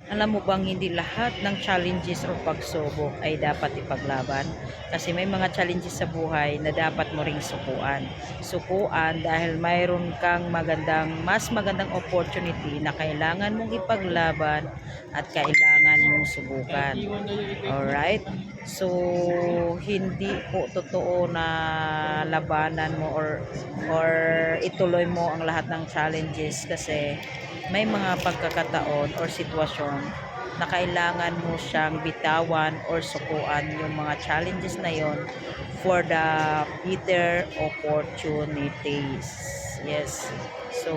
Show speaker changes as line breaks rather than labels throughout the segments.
Alam mo bang hindi lahat ng challenges o pagsubok ay dapat ipaglaban? Kasi may mga challenges sa buhay na dapat mo ring sukuan. Sukuan dahil mayroon kang mas magandang opportunity na kailangan mong ipaglaban at kailangan mong subukan. Alright? So, hindi po totoo na labanan mo or ituloy mo ang lahat ng challenges kasi may mga pagkakataon or sitwasyon na kailangan mo siyang bitawan or sukuan yung mga challenges na yon for the better opportunities. Yes. So,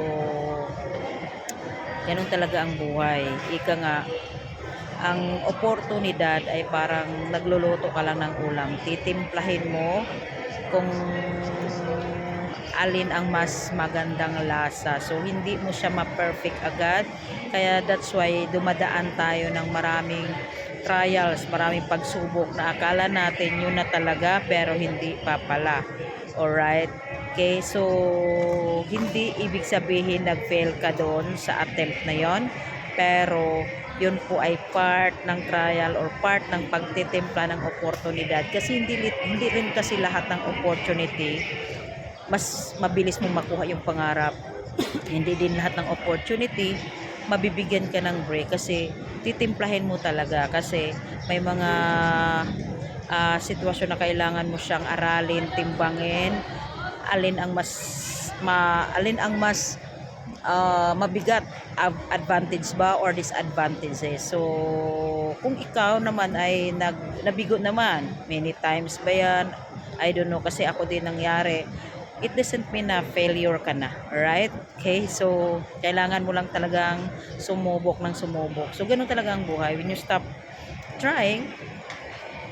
ganun talaga ang buhay. Ika nga, ang oportunidad ay parang nagluluto ka lang ng ulam. Titimplahin mo kung alin ang mas magandang lasa. So, hindi mo siya ma-perfect agad. Kaya that's why dumadaan tayo ng maraming trials, maraming pagsubok na akala natin yun na talaga pero hindi pa pala. Alright? Okay, so hindi ibig sabihin nag-fail ka doon sa attempt na yon, pero yun po ay part ng trial or part ng pagtitimpla ng oportunidad kasi hindi rin kasi lahat ng opportunity mas mabilis mong makuha yung pangarap. Hindi din lahat ng opportunity mabibigyan ka ng break kasi titimplahin mo talaga kasi may mga sitwasyon na kailangan mo siyang aralin, timbangin, alin ang mas mabigat, advantage ba or disadvantages. So kung ikaw naman ay nabigo naman many times ba yan, I don't know kasi ako din nangyari, it doesn't mean na failure ka na, alright? Okay, so kailangan mo lang talagang sumubok ng sumubok. So ganun talaga ang buhay. When you stop trying,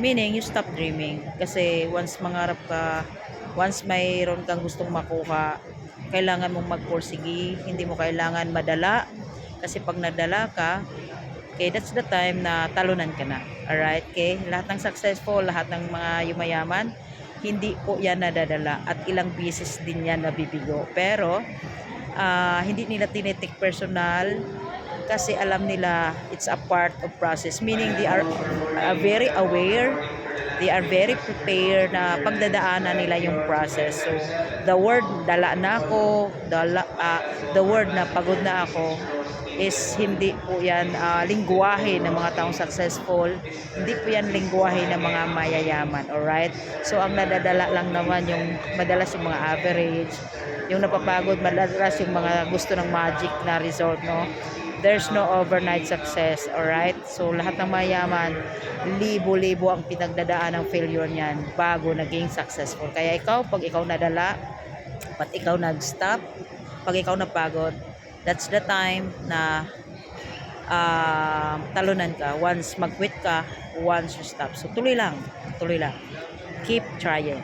meaning you stop dreaming. Kasi once mangarap ka, once mayroon kang gustong makuha, kailangan mong magpursigi, hindi mo kailangan madala. Kasi pag nadala ka, okay, that's the time na talunan ka na. Alright, okay? Lahat ng successful, lahat ng mga yumayaman, hindi po yan nadadala at ilang beses din yan nabibigo. Pero, hindi nila tinitik personal kasi alam nila it's a part of process. Meaning they are very aware, they are very prepared na pagdadaanan nila yung process. So, the word dala na ako, the word na pagod na ako, is hindi po yan lingwahe ng mga taong successful, hindi po yan lingwahe ng mga mayayaman, alright? So ang nadadala lang naman yung madalas yung mga average, yung napapagod madalas yung mga gusto ng magic na result, no? There's no overnight success, alright? So lahat ng mayaman, libo-libo ang pinagdadaan ng failure niyan bago naging successful. Kaya ikaw, pag ikaw nadala, pag ikaw nag-stop, pag ikaw napagod, that's the time na talunan ka. Once mag-quit ka, once you stop. So tuloy lang, tuloy lang. Keep trying.